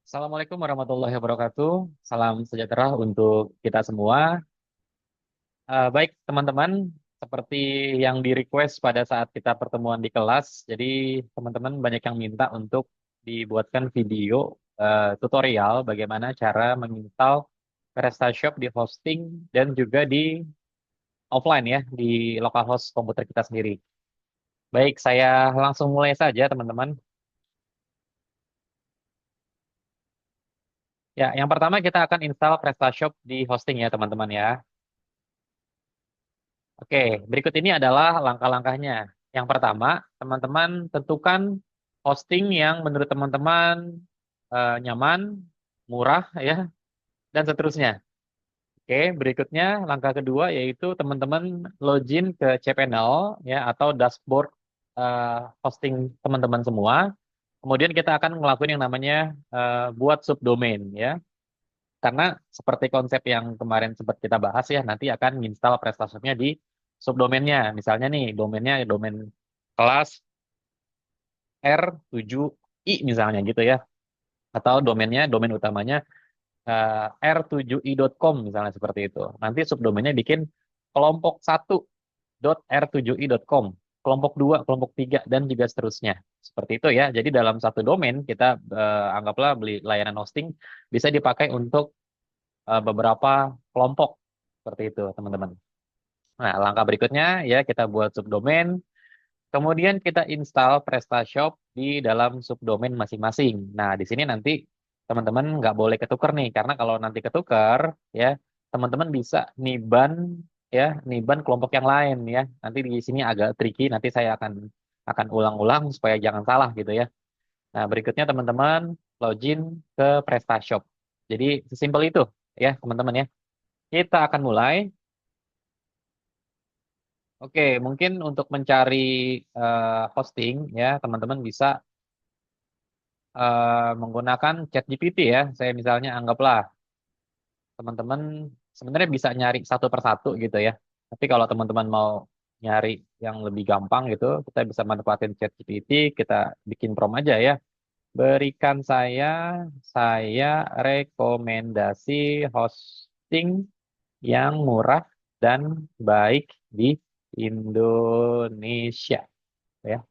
Assalamualaikum warahmatullahi wabarakatuh. Salam sejahtera untuk kita semua. Baik, teman-teman, seperti yang di-request pada saat kita pertemuan di kelas, jadi teman-teman banyak yang minta untuk dibuatkan video tutorial bagaimana cara menginstal PrestaShop di hosting dan juga di offline ya, di localhost komputer kita sendiri. Baik, saya langsung mulai saja, teman-teman. Ya, yang pertama kita akan install PrestaShop di hosting ya, teman-teman ya. Oke, berikut ini adalah langkah-langkahnya. Yang pertama, teman-teman tentukan hosting yang menurut teman-teman nyaman, murah, ya, dan seterusnya. Oke, berikutnya langkah kedua yaitu teman-teman login ke cPanel ya atau dashboard eh, hosting teman-teman semua. Kemudian kita akan ngelakuin yang namanya buat subdomain ya. Karena seperti konsep yang kemarin sempat kita bahas ya, nanti akan install prestasinya di subdomainnya. Misalnya nih, domainnya domain kelas R7i misalnya gitu ya. Atau domainnya, domain utamanya r7i.com misalnya seperti itu. Nanti subdomainnya bikin kelompok 1.r7i.com, kelompok 2, kelompok 3, dan juga seterusnya. Seperti itu ya. Jadi dalam satu domain kita anggaplah beli layanan hosting bisa dipakai untuk beberapa kelompok seperti itu, teman-teman. Nah, langkah berikutnya ya kita buat subdomain, kemudian kita install PrestaShop di dalam subdomain masing-masing. Nah, di sini nanti teman-teman nggak boleh ketukar nih, karena kalau nanti ketukar ya teman-teman bisa niban ya niban kelompok yang lain ya. Nanti di sini agak tricky, nanti saya akan ulang-ulang supaya jangan salah gitu ya. Nah, berikutnya teman-teman login ke PrestaShop. Jadi sesimpel itu ya, teman-teman ya. Kita akan mulai. Oke, mungkin untuk mencari hosting ya, teman-teman bisa menggunakan ChatGPT ya. Saya misalnya anggaplah teman-teman sebenarnya bisa nyari satu persatu gitu ya. Tapi kalau teman-teman mau nyari yang lebih gampang gitu, kita bisa manfaatin ChatGPT, kita bikin prompt aja ya. Berikan saya rekomendasi hosting yang murah dan baik di Indonesia ya.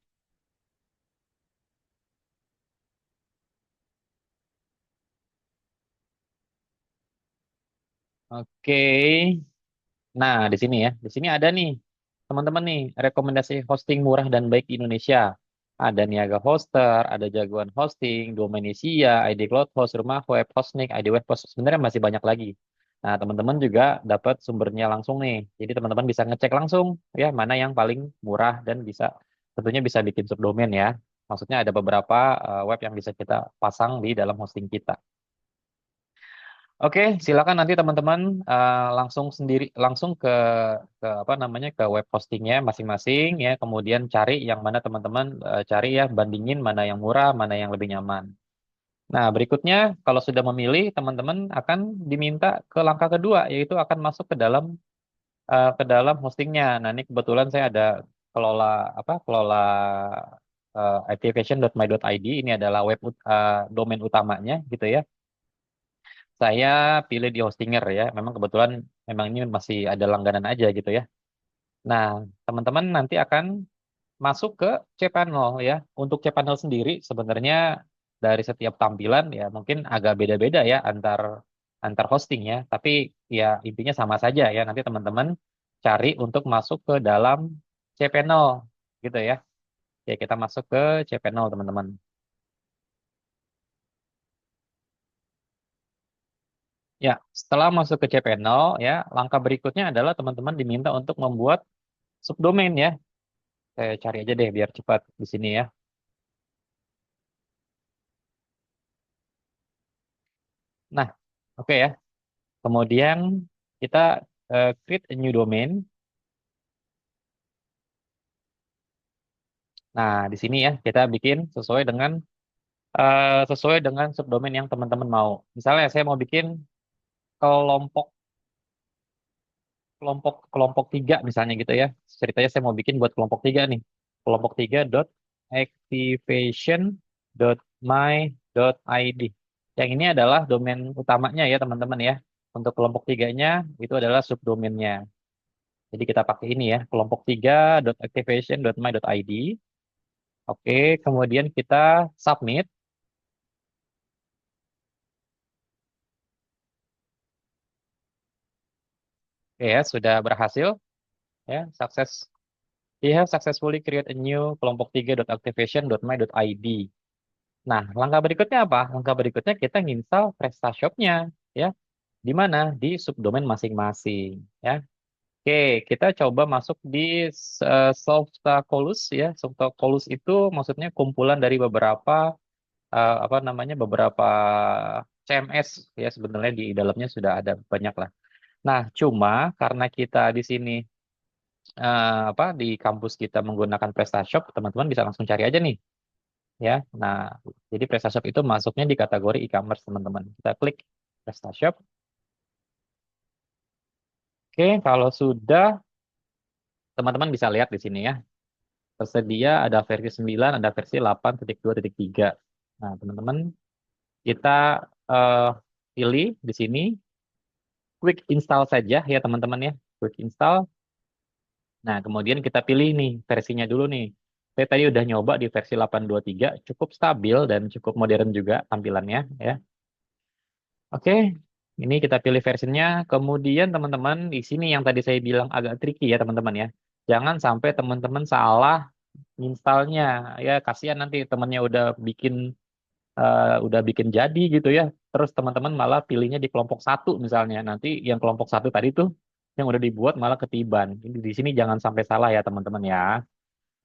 Oke. Nah, di sini ya. Di sini ada nih teman-teman nih rekomendasi hosting murah dan baik di Indonesia. Ada Niaga Hoster, ada Jagoan Hosting, Domainisia, ID Cloud Host, Rumah Web, Hostnik, ID Web Host. Sebenarnya masih banyak lagi. Nah, teman-teman juga dapat sumbernya langsung nih. Jadi teman-teman bisa ngecek langsung ya mana yang paling murah dan bisa tentunya bisa bikin subdomain ya. Maksudnya ada beberapa web yang bisa kita pasang di dalam hosting kita. Oke, silakan nanti teman-teman langsung ke apa namanya ke web hostingnya masing-masing ya. Kemudian cari yang mana teman-teman cari ya, bandingin mana yang murah, mana yang lebih nyaman. Nah, berikutnya kalau sudah memilih, teman-teman akan diminta ke langkah kedua, yaitu akan masuk ke dalam hostingnya. Nah, ini kebetulan saya ada kelola kelola activation.my.id. Ini adalah domain utamanya gitu ya. Saya pilih di Hostinger ya. Memang ini masih ada langganan aja gitu ya. Nah, teman-teman nanti akan masuk ke cPanel ya. Untuk cPanel sendiri sebenarnya dari setiap tampilan ya mungkin agak beda-beda ya antar antar hosting ya. Tapi ya intinya sama saja ya. Nanti teman-teman cari untuk masuk ke dalam cPanel gitu ya. Ya, kita masuk ke cPanel teman-teman. Ya, setelah masuk ke cPanel ya, langkah berikutnya adalah teman-teman diminta untuk membuat subdomain ya. Saya cari aja deh biar cepat di sini ya. Nah, oke ya. Kemudian kita create a new domain. Nah, di sini ya kita bikin sesuai dengan subdomain yang teman-teman mau. Misalnya saya mau bikin kelompok kelompok kelompok 3 misalnya gitu ya. Ceritanya saya mau bikin buat kelompok 3 nih. Kelompok 3 dot activation dot my dot id. Yang ini adalah domain utamanya ya teman-teman ya. Untuk kelompok tiganya itu adalah subdomainnya. Jadi kita pakai ini ya, kelompok 3.activation.my.id. Oke, kemudian kita submit. Oke ya, sudah berhasil ya, sukses. We have successfully create a new kelompok 3.activation.my.id. Nah, langkah berikutnya apa? Langkah berikutnya kita nginstal PrestaShop-nya ya. Di mana? Di subdomain masing-masing ya. Oke, kita coba masuk di Softacolus ya. Softacolus itu maksudnya kumpulan dari beberapa apa namanya beberapa CMS ya, sebenarnya di dalamnya sudah ada banyak lah. Nah, cuma karena kita di sini apa di kampus kita menggunakan PrestaShop, teman-teman bisa langsung cari aja nih ya. Nah, jadi PrestaShop itu masuknya di kategori e-commerce, teman-teman. Kita klik PrestaShop. Oke, kalau sudah, teman-teman bisa lihat di sini ya. Tersedia ada versi 9, ada versi 8.2.3. Nah, teman-teman, kita eh, pilih di sini quick install saja ya, teman-teman ya. Quick install. Nah, kemudian kita pilih nih versinya dulu nih. Saya tadi udah nyoba di versi 8.2.3, cukup stabil dan cukup modern juga tampilannya ya. Oke, ini kita pilih versinya. Kemudian teman-teman di sini yang tadi saya bilang agak tricky ya teman-teman ya. Jangan sampai teman-teman salah installnya ya. Kasihan nanti temennya udah bikin jadi gitu ya. Terus teman-teman malah pilihnya di kelompok satu misalnya. Nanti yang kelompok satu tadi tuh yang udah dibuat malah ketiban. Ini di sini jangan sampai salah ya teman-teman ya.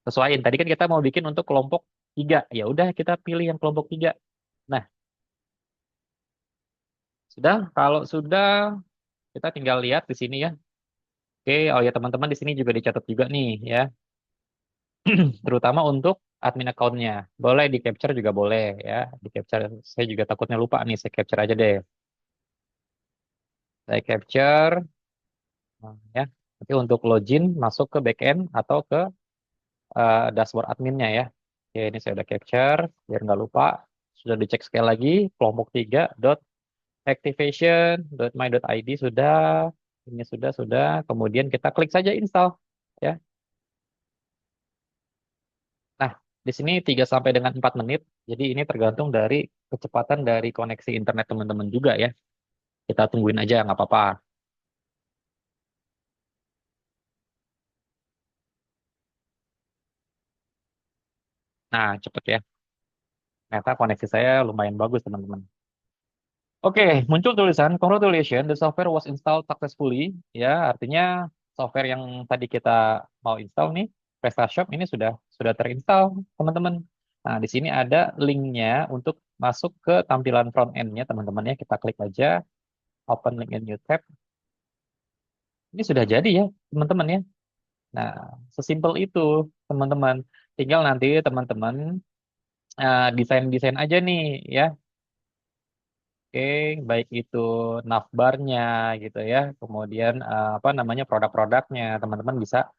Sesuaiin. Tadi kan kita mau bikin untuk kelompok tiga. Ya udah kita pilih yang kelompok tiga. Nah, sudah. Kalau sudah, kita tinggal lihat di sini ya. Oke, oh ya teman-teman di sini juga dicatat juga nih ya, terutama untuk admin account-nya. Boleh di capture juga boleh ya, di capture. Saya juga takutnya lupa nih, saya capture aja deh. Saya capture ya. Nanti untuk login masuk ke backend atau ke dashboard adminnya ya. Oke, ini saya udah capture biar nggak lupa. Sudah dicek sekali lagi, kelompok 3 dot activation dot my dot id sudah, ini sudah. Kemudian kita klik saja install ya. Nah, di sini 3 sampai dengan 4 menit. Jadi ini tergantung dari kecepatan dari koneksi internet teman-teman juga ya. Kita tungguin aja, nggak apa-apa. Nah, cepet ya. Ternyata koneksi saya lumayan bagus, teman-teman. Oke, muncul tulisan Congratulations, the software was installed successfully. Ya, artinya software yang tadi kita mau install nih, PrestaShop ini sudah terinstall, teman-teman. Nah, di sini ada linknya untuk masuk ke tampilan front end-nya, teman-teman ya. Kita klik aja, open link in new tab. Ini sudah jadi ya, teman-teman ya. Nah, sesimpel itu, teman-teman. Tinggal nanti teman-teman desain-desain aja nih ya. Oke, baik itu navbarnya gitu ya. Kemudian apa namanya produk-produknya, teman-teman bisa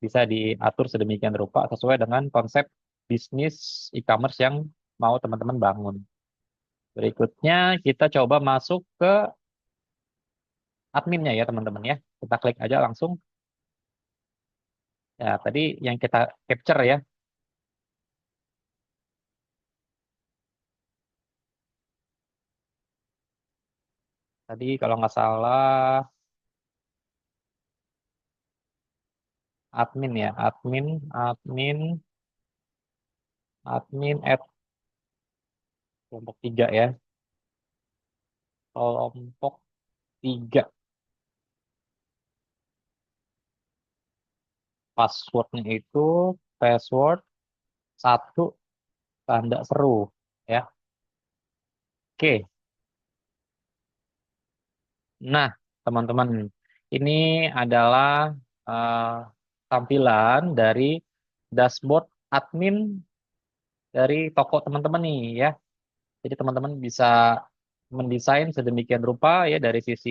bisa diatur sedemikian rupa sesuai dengan konsep bisnis e-commerce yang mau teman-teman bangun. Berikutnya kita coba masuk ke adminnya ya, teman-teman ya. Kita klik aja langsung. Ya, tadi yang kita capture ya. Tadi kalau nggak salah admin ya, admin, admin at kelompok 3 ya, kelompok 3. Passwordnya itu password satu tanda seru ya. Oke, nah teman-teman, ini adalah eh, tampilan dari dashboard admin dari toko teman-teman nih ya. Jadi teman-teman bisa mendesain sedemikian rupa ya dari sisi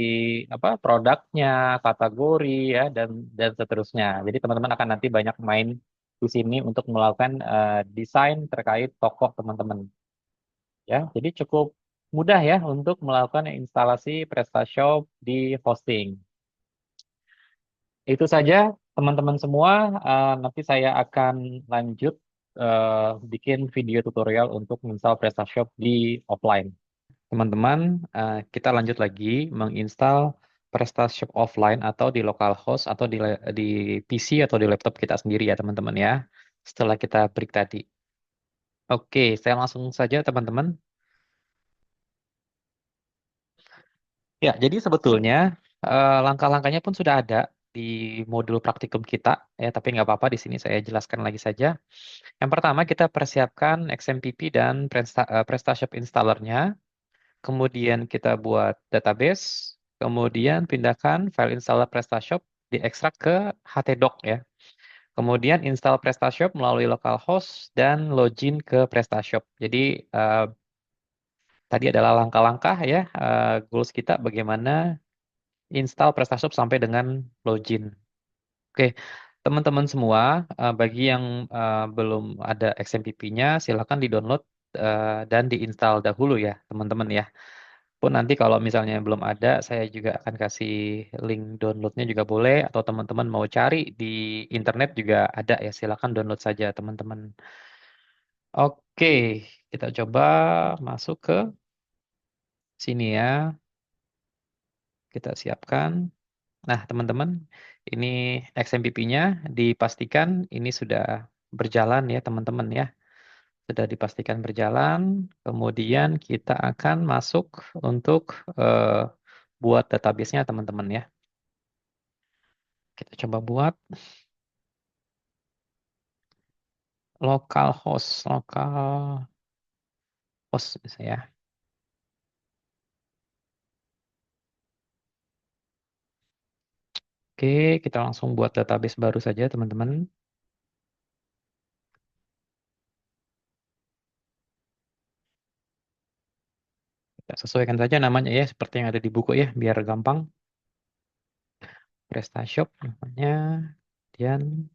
apa produknya, kategori ya dan seterusnya. Jadi teman-teman akan nanti banyak main di sini untuk melakukan desain terkait toko teman-teman ya. Jadi cukup mudah ya untuk melakukan instalasi PrestaShop di hosting. Itu saja teman-teman semua. Nanti saya akan lanjut bikin video tutorial untuk install PrestaShop di offline. Teman-teman, kita lanjut lagi menginstal PrestaShop offline atau di localhost atau di PC atau di laptop kita sendiri ya teman-teman ya. Setelah kita break tadi. Oke, saya langsung saja teman-teman. Ya, jadi sebetulnya langkah-langkahnya pun sudah ada di modul praktikum kita ya, tapi nggak apa-apa di sini saya jelaskan lagi saja. Yang pertama kita persiapkan XMPP dan PrestaShop installernya. Kemudian kita buat database, kemudian pindahkan file installer PrestaShop, diekstrak ke htdoc ya. Kemudian install PrestaShop melalui localhost dan login ke PrestaShop. Jadi tadi adalah langkah-langkah ya, goals kita bagaimana install PrestaShop sampai dengan login. Oke, teman-teman semua, bagi yang belum ada XMPP-nya, silakan di-download dan diinstal dahulu ya, teman-teman ya. Pun nanti kalau misalnya belum ada, saya juga akan kasih link downloadnya juga boleh, atau teman-teman mau cari di internet juga ada ya, silakan download saja teman-teman. Oke, kita coba masuk ke sini ya, kita siapkan. Nah, teman-teman, ini XMPP-nya dipastikan ini sudah berjalan ya, teman-teman ya. Sudah dipastikan berjalan. Kemudian kita akan masuk untuk buat database-nya, teman-teman ya. Kita coba buat local host ya. Oke, kita langsung buat database baru saja, teman-teman. Kita sesuaikan saja namanya ya, seperti yang ada di buku ya, biar gampang. PrestaShop namanya. Kemudian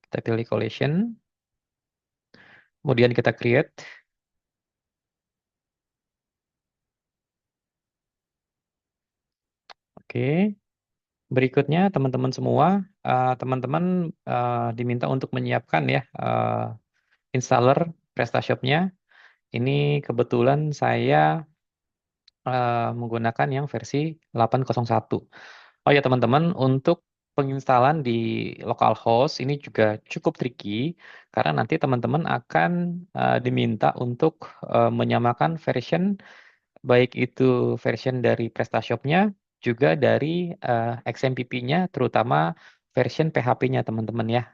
kita pilih collection. Kemudian kita create. Oke. Berikutnya teman-teman semua, teman-teman diminta untuk menyiapkan ya installer PrestaShop-nya. Ini kebetulan saya menggunakan yang versi 801. Oh ya teman-teman, untuk penginstalan di localhost ini juga cukup tricky karena nanti teman-teman akan diminta untuk menyamakan version, baik itu version dari PrestaShop-nya juga dari XMPP-nya, terutama version PHP-nya teman-teman ya.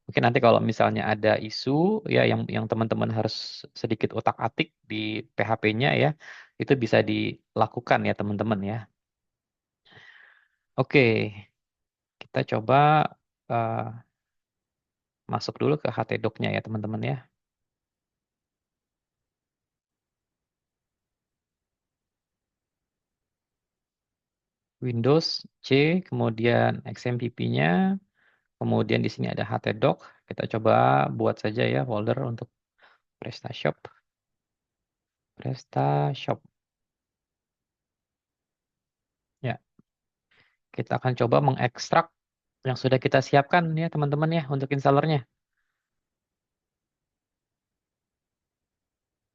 Mungkin nanti kalau misalnya ada isu ya yang teman-teman harus sedikit otak-atik di PHP-nya ya, itu bisa dilakukan ya teman-teman ya. Oke, kita coba eh, masuk dulu ke htdoc-nya ya teman-teman ya. Windows C, kemudian XMPP-nya, kemudian di sini ada htdoc. Kita coba buat saja ya folder untuk PrestaShop. PrestaShop. Ya, kita akan coba mengekstrak yang sudah kita siapkan ya teman-teman ya untuk installernya.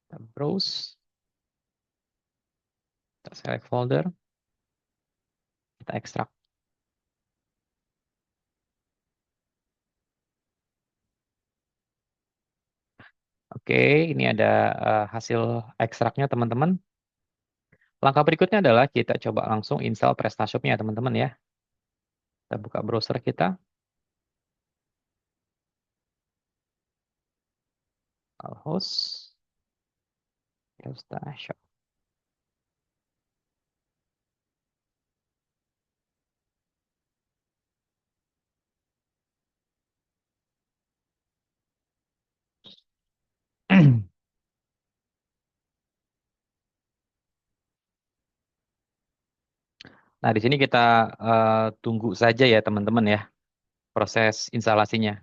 Kita browse, kita select folder, kita ekstrak. Oke, ini ada hasil ekstraknya teman-teman. Langkah berikutnya adalah kita coba langsung install PrestaShop-nya teman-teman ya. Kita buka browser kita, localhost, PrestaShop. Nah, di sini kita tunggu saja ya teman-teman ya proses instalasinya.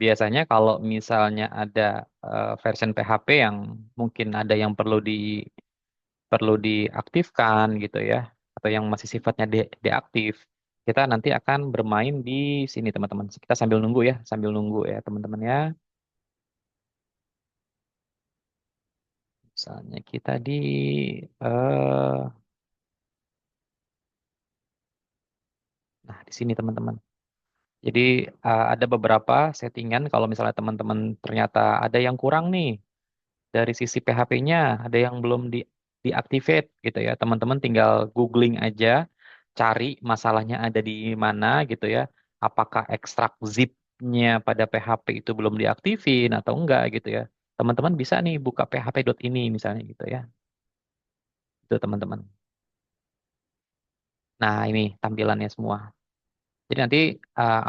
Biasanya kalau misalnya ada version PHP yang mungkin ada yang perlu diaktifkan gitu ya, atau yang masih sifatnya deaktif, kita nanti akan bermain di sini teman-teman. Kita sambil nunggu ya, sambil nunggu ya teman-teman ya. Misalnya kita di eh nah di sini teman-teman. Jadi ada beberapa settingan kalau misalnya teman-teman ternyata ada yang kurang nih dari sisi PHP-nya, ada yang belum diactivate gitu ya. Teman-teman tinggal googling aja, cari masalahnya ada di mana gitu ya. Apakah ekstrak zip-nya pada PHP itu belum diaktifin atau enggak gitu ya. Teman-teman bisa nih buka php.ini misalnya gitu ya. Itu teman-teman. Nah, ini tampilannya semua. Jadi nanti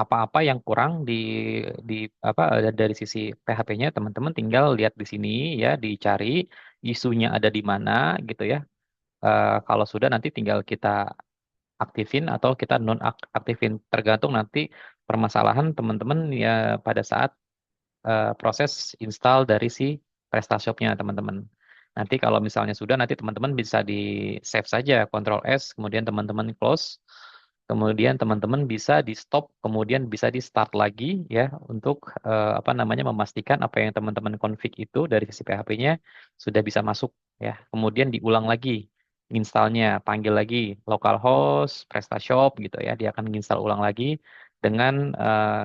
apa-apa yang kurang di apa dari sisi PHP-nya teman-teman tinggal lihat di sini ya, dicari isunya ada di mana gitu ya. Kalau sudah nanti tinggal kita aktifin atau kita non aktifin tergantung nanti permasalahan teman-teman ya pada saat proses install dari si PrestaShop-nya teman-teman. Nanti kalau misalnya sudah, nanti teman-teman bisa di save saja, Ctrl S, kemudian teman-teman close, kemudian teman-teman bisa di stop, kemudian bisa di start lagi ya untuk apa namanya memastikan apa yang teman-teman config itu dari sisi PHP-nya sudah bisa masuk ya. Kemudian diulang lagi installnya, panggil lagi localhost, PrestaShop gitu ya, dia akan install ulang lagi dengan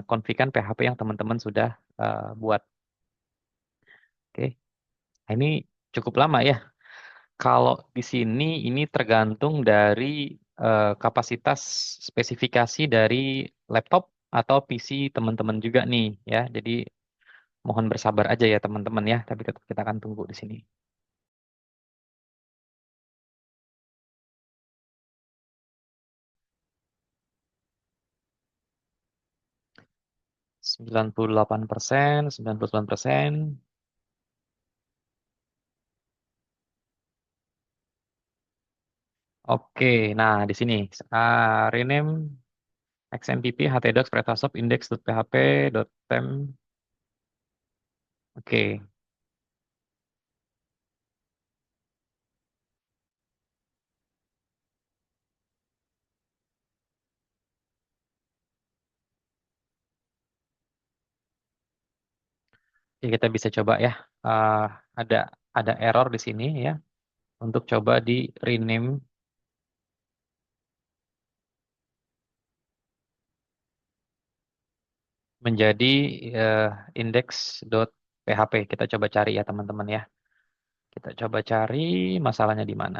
konfigan PHP yang teman-teman sudah buat. Oke, nah, ini cukup lama ya. Kalau di sini ini tergantung dari kapasitas spesifikasi dari laptop atau PC teman-teman juga nih ya. Jadi mohon bersabar aja ya teman-teman ya. Tapi tetap kita akan tunggu di sini. 98%, 99%. Oke, nah di sini rename XMPP htdocs pretasoft index.php.temp. Oke, jadi kita bisa coba ya. Eh, ada ada error di sini ya. Untuk coba di rename menjadi eh, index.php. Kita coba cari ya teman-teman ya. Kita coba cari masalahnya di mana.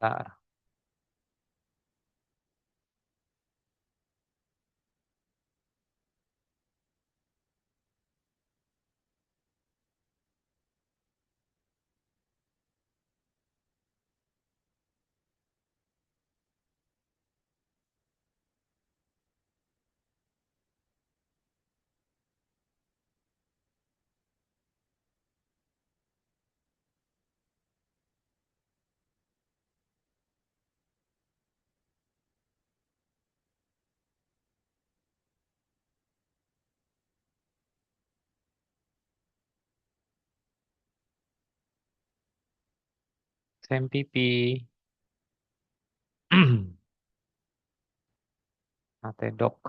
Nah, SMPP, htdoc,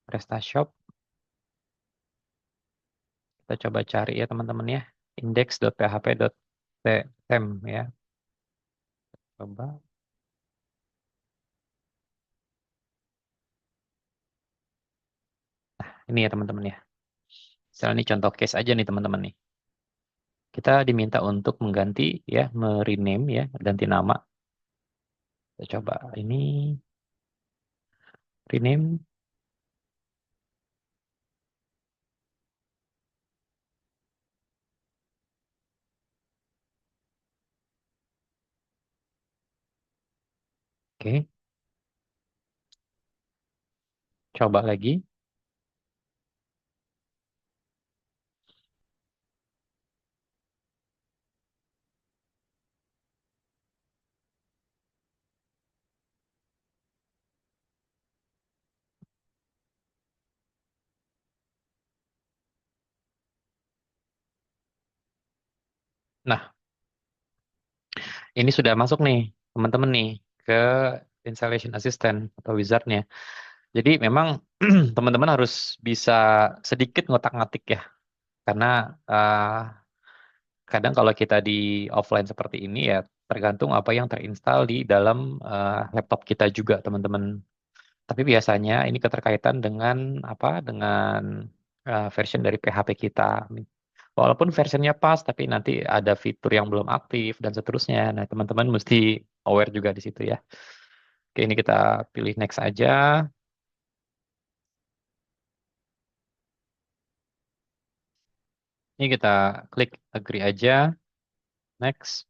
PrestaShop. Kita coba cari ya teman-teman ya. Index.php.temp ya. Coba. Ini ya teman-teman ya. Misalnya ini contoh case aja nih teman-teman nih. Kita diminta untuk mengganti ya, merename ya, ganti nama. Kita coba ini rename. Oke, coba lagi. Nah, ini sudah masuk nih, teman-teman nih, ke installation assistant atau wizardnya. Jadi memang teman-teman harus bisa sedikit ngotak-ngatik ya, karena eh, kadang kalau kita di offline seperti ini ya tergantung apa yang terinstal di dalam laptop kita juga, teman-teman. Tapi biasanya ini keterkaitan dengan apa? Dengan version dari PHP kita. Walaupun versionnya pas, tapi nanti ada fitur yang belum aktif dan seterusnya. Nah, teman-teman mesti aware juga di situ ya. Oke, ini kita pilih next aja. Ini kita klik agree aja. Next.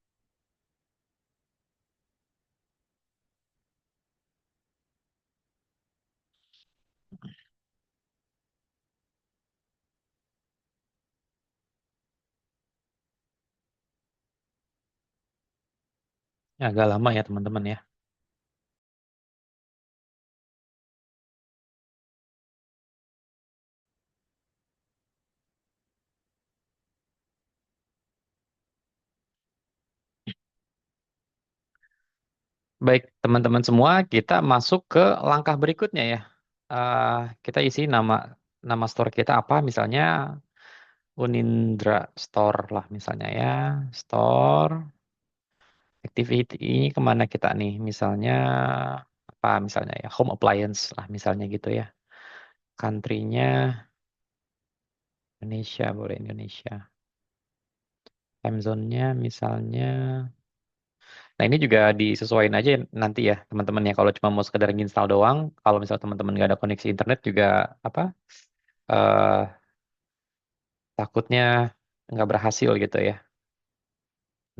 Ya, agak lama ya teman-teman ya. Baik, teman-teman semua, kita masuk ke langkah berikutnya ya. Eh, kita isi nama nama store kita apa, misalnya Unindra Store lah misalnya ya. Store, activity ini kemana kita nih? Misalnya apa misalnya ya, home appliance lah misalnya gitu ya. Country-nya Indonesia, boleh Indonesia. Time zone-nya misalnya. Nah, ini juga disesuaikan aja nanti ya, teman-teman ya. Kalau cuma mau sekedar install doang, kalau misal teman-teman nggak ada koneksi internet juga apa? eh Takutnya nggak berhasil gitu ya.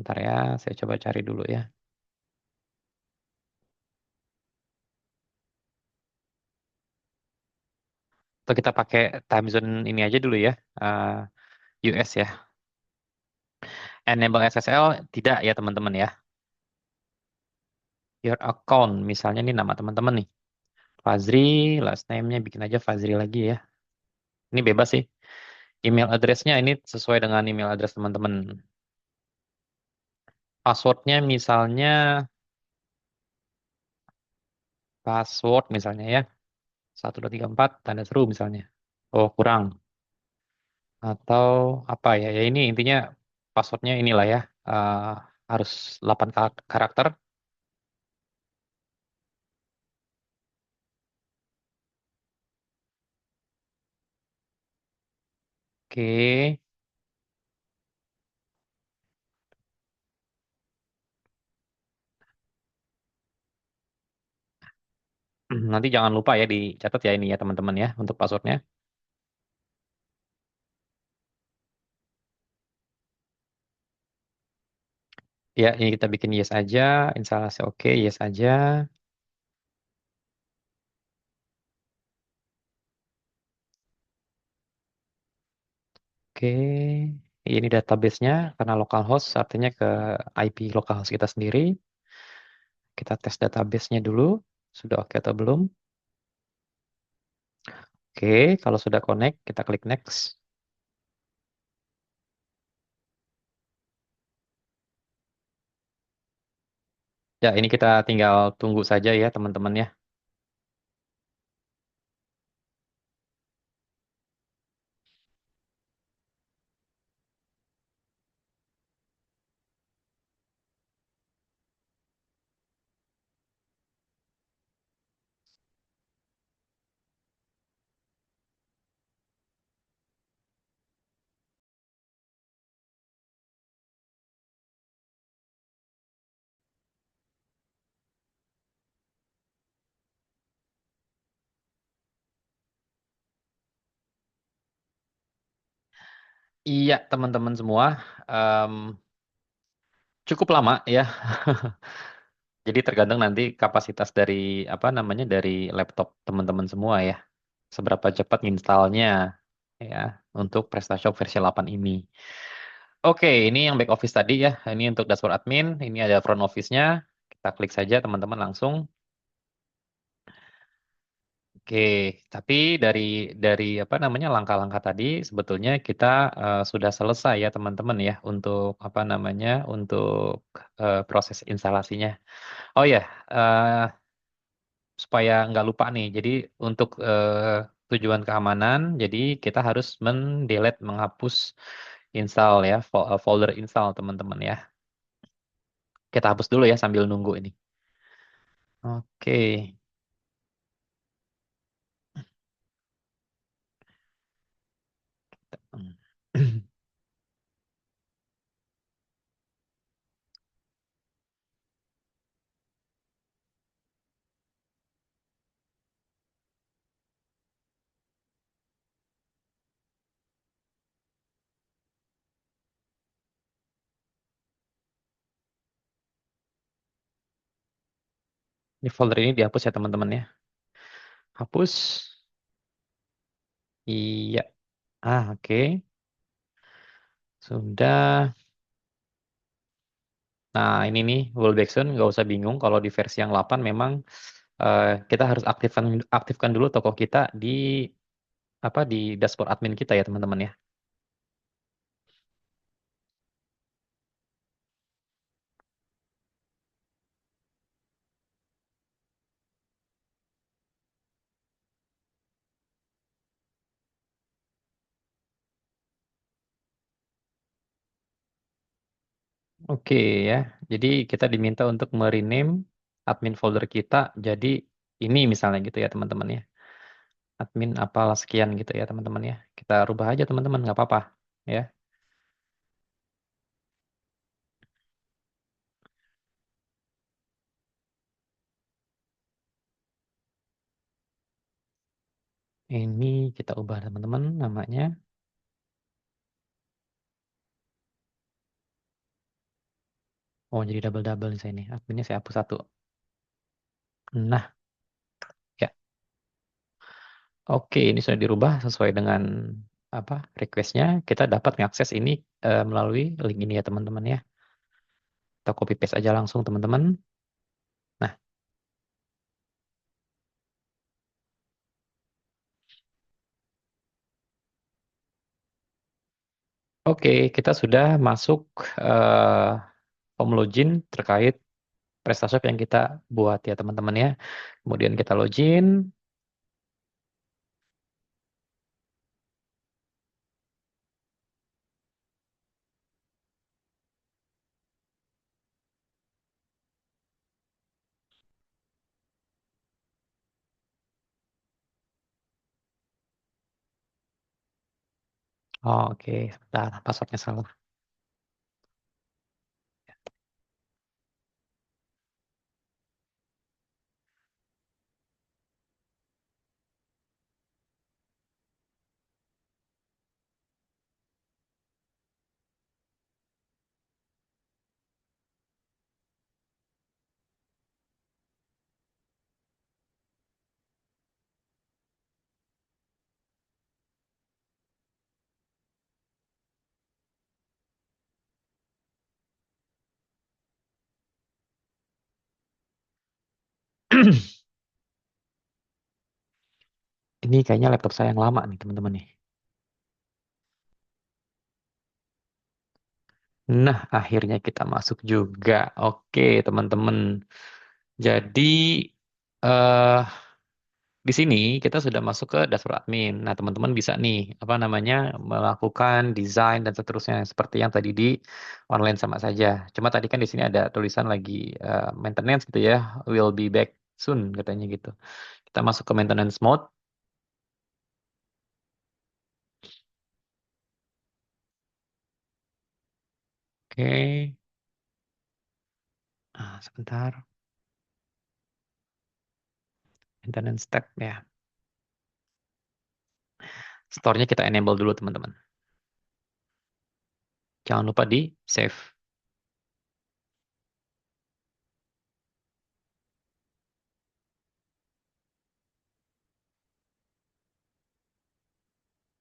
Ntar ya, saya coba cari dulu ya. Atau kita pakai time zone ini aja dulu ya, US ya. Enable SSL tidak ya teman-teman ya. Your account, misalnya ini nama teman-teman nih. Fazri, last name-nya bikin aja Fazri lagi ya. Ini bebas sih. Email address-nya ini sesuai dengan email address teman-teman. Password-nya misalnya password misalnya ya. 1234 tanda seru misalnya. Oh, kurang. Atau apa ya? Ya ini intinya passwordnya inilah ya. eh, harus 8 karakter. Oke. Nanti jangan lupa ya dicatat ya ini ya teman-teman ya untuk passwordnya. Ya, ini kita bikin yes aja. Instalasi oke, yes aja. Oke. Ini database-nya karena localhost artinya ke IP localhost kita sendiri. Kita tes database-nya dulu. Sudah oke atau belum? Oke, kalau sudah connect, kita klik next. Ya, ini kita tinggal tunggu saja ya teman-teman ya. Iya, teman-teman semua, em, cukup lama ya. Jadi tergantung nanti kapasitas dari apa namanya dari laptop teman-teman semua ya. Seberapa cepat installnya ya untuk PrestaShop versi 8 ini. Oke, ini yang back office tadi ya. Ini untuk dashboard admin. Ini ada front office-nya. Kita klik saja teman-teman langsung. Oke, tapi dari apa namanya langkah-langkah tadi sebetulnya kita sudah selesai ya teman-teman ya untuk apa namanya untuk proses instalasinya. Oh ya, supaya nggak lupa nih. Jadi untuk tujuan keamanan, jadi kita harus mendelete, menghapus install ya, folder install teman-teman ya. Kita hapus dulu ya sambil nunggu ini. Oke. Ini folder ini dihapus ya teman-teman ya. Hapus. Iya. Oke. Sudah. Nah, ini nih World Backsound nggak usah bingung kalau di versi yang 8 memang kita harus aktifkan aktifkan dulu toko kita di apa di dashboard admin kita ya teman-teman ya. Oke ya. Jadi kita diminta untuk merename admin folder kita jadi ini misalnya gitu ya teman-teman ya. Admin apalah sekian gitu ya teman-teman ya. Kita rubah aja teman-teman nggak apa-apa ya. Ini kita ubah teman-teman namanya. Oh jadi double-double nih saya ini. Adminnya saya hapus satu. Nah ya. Oke ini sudah dirubah sesuai dengan apa requestnya. Kita dapat mengakses ini melalui link ini ya teman-teman ya. Kita copy paste aja langsung teman-teman. Nah oke kita sudah masuk eh, home login terkait PrestaShop yang kita buat ya teman-teman ya. Kemudian kita login. Oh, oke, sebentar, passwordnya salah. Ini kayaknya laptop saya yang lama nih teman-teman nih. Nah, akhirnya kita masuk juga. Oke, teman-teman. Jadi eh di sini kita sudah masuk ke dashboard admin. Nah, teman-teman bisa nih apa namanya melakukan desain dan seterusnya seperti yang tadi di online sama saja. Cuma tadi kan di sini ada tulisan lagi maintenance gitu ya, will be back soon katanya gitu. Kita masuk ke maintenance mode. Oke. Sebentar. Maintenance tab ya. Store-nya kita enable dulu teman-teman. Jangan lupa di save.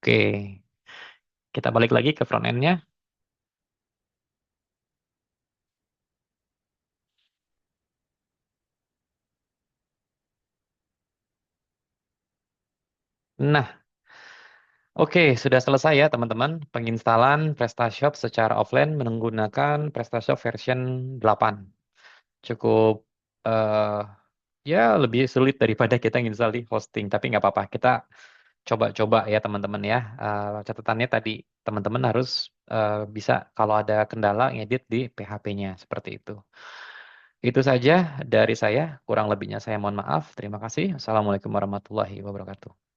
Oke. Kita balik lagi ke front end-nya. Nah, oke, sudah selesai ya teman-teman penginstalan PrestaShop secara offline menggunakan PrestaShop version 8. Cukup eh ya lebih sulit daripada kita install di hosting, tapi nggak apa-apa. Kita coba-coba ya teman-teman ya. Catatannya tadi teman-teman harus bisa kalau ada kendala ngedit di PHP-nya seperti itu. Itu saja dari saya, kurang lebihnya saya mohon maaf. Terima kasih. Assalamualaikum warahmatullahi wabarakatuh.